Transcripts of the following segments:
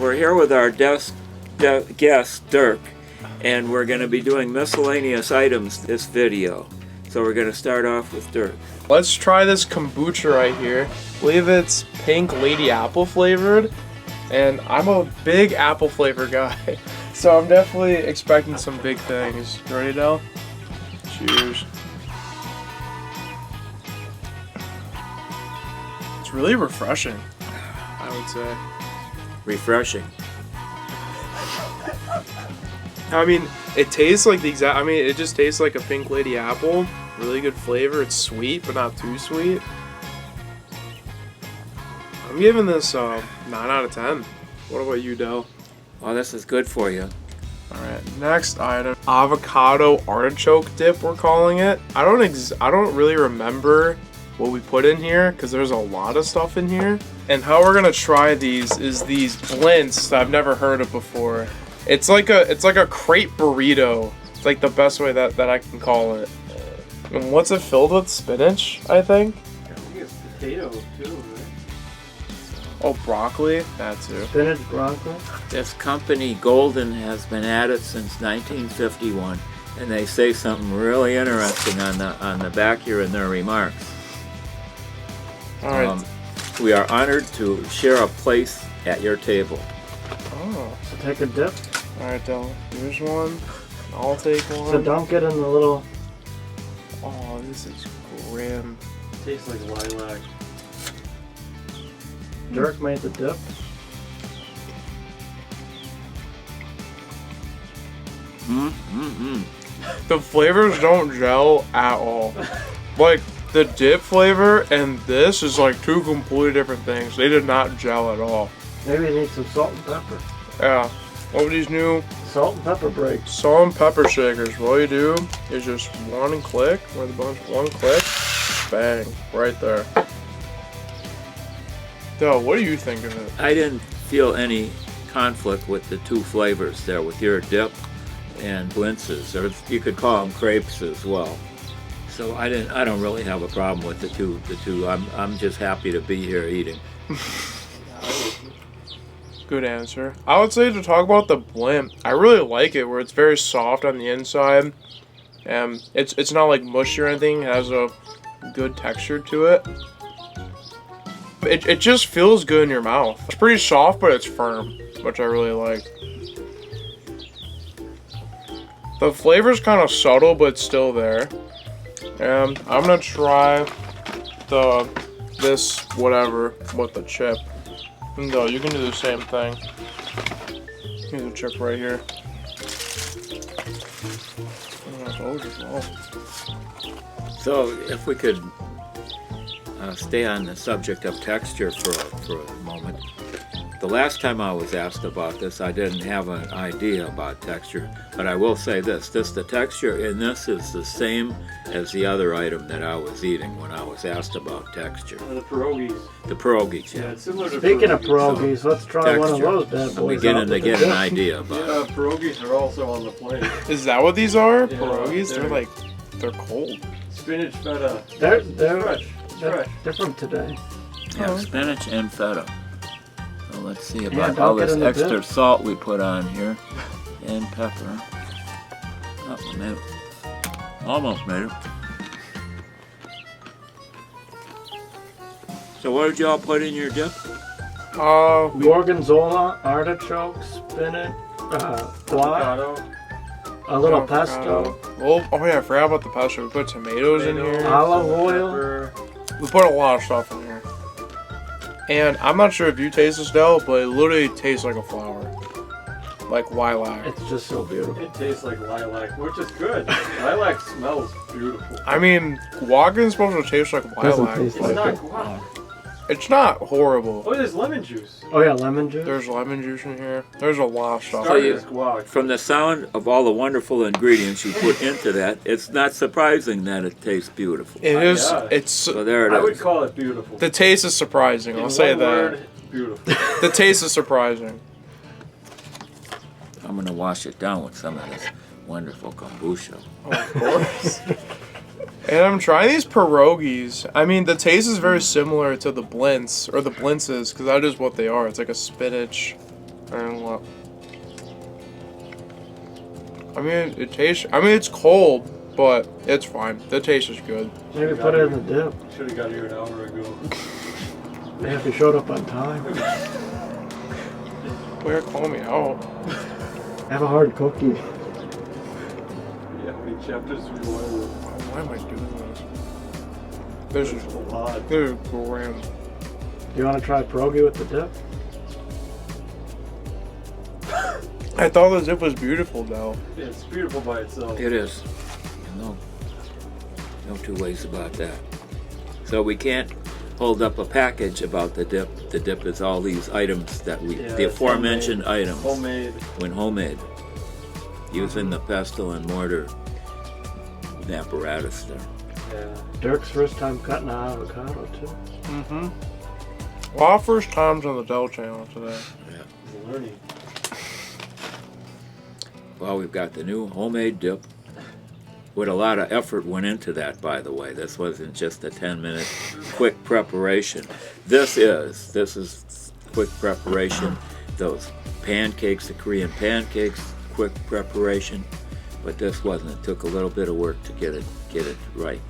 We're here with our guest, Dirk, and we're going to be doing miscellaneous items this video. So we're going to start off with Dirk. Let's try this kombucha right here. I believe it's pink lady apple flavored, and I'm a big apple flavor guy, so I'm definitely expecting some big things. You ready, Del? Cheers. It's really refreshing, I would say. Refreshing. I mean, it tastes like the exact, it just tastes like a pink lady apple. Really good flavor. It's sweet, but not too sweet. I'm giving this 9 out of 10. What about you, Del? Well, this is good for you. Alright, next item. Avocado artichoke dip, we're calling it. I don't really remember what we put in here, because there's a lot of stuff in here. And how we're gonna try these is these Blintz that I've never heard of before. It's like a crepe burrito. It's like the best way that I can call it. And what's it filled with? Spinach, I think? I think it's potato too, right? Oh, broccoli? That too. Spinach, broccoli. This company, Golden, has been at it since 1951, and they say something really interesting on the back here in their remarks. Alright. We are honored to share a place at your table. Oh. So take a dip. Alright, Del. Here's one. I'll take one. So don't get in the little... Oh, this is grim. Tastes like lilac. Dirk made the dip. The flavors don't gel at all. Like, the dip flavor and this is like two completely different things. They did not gel at all. Maybe you need some salt and pepper. Yeah. What are these new Salt and pepper breaks. salt and pepper shakers? What you do is just one click with a bunch, one click, bang, right there. Del, what do you think of it? I didn't feel any conflict with the two flavors there, with your dip and Blintz's, or you could call them crepes as well. So I don't really have a problem with the two. I'm just happy to be here eating. Good answer. I would say to talk about the Blintz, I really like it where it's very soft on the inside. And it's not like mushy or anything. It has a good texture to it. It just feels good in your mouth. It's pretty soft, but it's firm, which I really like. The flavor's kind of subtle, but it's still there. And I'm gonna try this whatever with the chip. No, you can do the same thing. Here's the chip right here. So if we could stay on the subject of texture for a moment. The last time I was asked about this, I didn't have an idea about texture, but I will say this, the texture in this is the same as the other item that I was eating when I was asked about texture. The pierogies. The pierogies, yeah. Yeah, it's similar to Speaking of pierogies, let's try one of those bad boys. I'm beginning to get an idea about it. Yeah, pierogies are also on the plate. Is that what these are? Yeah, Pierogies? They're cold. Spinach feta. They're fresh. Fresh. They're from today. Yeah, spinach and feta. So let's see Yeah, about don't all get this in the extra dip. salt we put on here. And pepper. Oh, we made it. Almost made it. So what did y'all put in your dip? Gorgonzola, artichoke, spinach, guac, Avocado. a little Avocado. pesto, Oh yeah, I forgot about the pesto. We put tomatoes in here. olive oil. Pepper. We put a lot of stuff in here. And I'm not sure if you taste this, Del, but it literally tastes like a flower. Like lilac. It's just so beautiful. It tastes like lilac, which is good. Lilac smells beautiful. I mean, guac is supposed to taste like Doesn't lilac. taste It's like not it. guac. It's not horrible. Oh, there's lemon juice. Oh yeah, lemon juice. There's lemon juice in here. There's a lot of stuff. Started you- as guac. From the sound of all the wonderful ingredients you put into that, it's not surprising that it tastes beautiful. It is. Yeah. It's So there it I would is. call it beautiful. the taste is surprising. I'll say one that. word, beautiful. The taste is surprising. I'm going to wash it down with some of this wonderful kombucha. Of course. And I'm trying these pierogies. I mean, the taste is very similar to the Blintz, or the Blintz's, because that is what they are. It's like a spinach And what? I mean, it tastes. I mean, it's cold, but it's fine. The taste is good. Maybe put it in the dip. Should have got here an hour ago. Maybe if you showed up on time. Where call me out? Have a hard cookie. Yeah, we chapters reloaded. Why am I doing this? This is A lot. grand. You want to try pierogi with the dip? I thought the dip was beautiful, though. It's beautiful by itself. It is. No two ways about that. So we can't hold up a package about the dip. The dip is all these items that Yeah, the it's aforementioned items. Homemade. When homemade. Using the pestle and mortar apparatus there. Yeah. Dirk's first time cutting an avocado too. Mm-hmm. A lot of first times on the Dell channel today. He's learning. Well, we've got the new homemade dip. With a lot of effort went into that, by the way. This wasn't just a 10-minute quick preparation. This is quick preparation. Those pancakes, the Korean pancakes, quick preparation. But this wasn't. It took a little bit of work to get it right.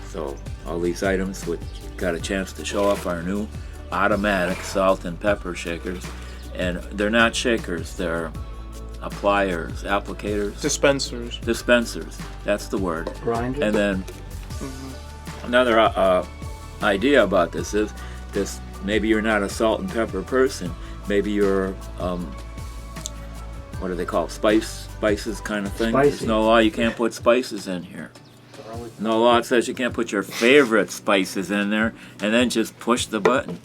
So all these items, we got a chance to show off our new automatic salt and pepper shakers. And they're not shakers, they're appliers, applicators, dispensers. That's the word. Grinder. And then another idea about this is this. Maybe you're not a salt and pepper person. Maybe you're what do they call spices kind of thing. Spicy. There's no law you can't put spices in here. No law says you can't put your favorite spices in there and then just push the button.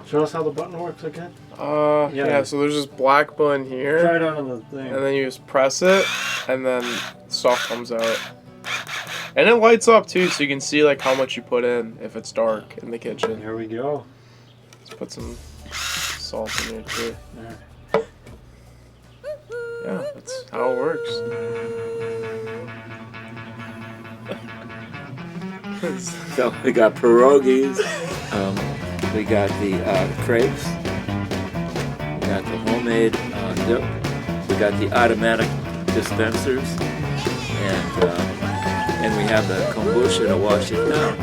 Show us how the button works again. Yeah, so there's this black button Try here, it on the thing. and then you just press it, and then stuff comes out. And it lights up too, so you can see like how much you put in if it's dark in the kitchen. Here we go. Let's put some salt in there too. There. Yeah, that's how it works. So we got pierogies, we got the crepes, we got the homemade dip, we got the automatic dispensers, and we have the kombucha to wash it down.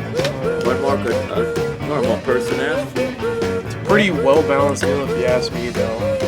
What more could a normal person ask for? It's a pretty well balanced meal if you ask me, though.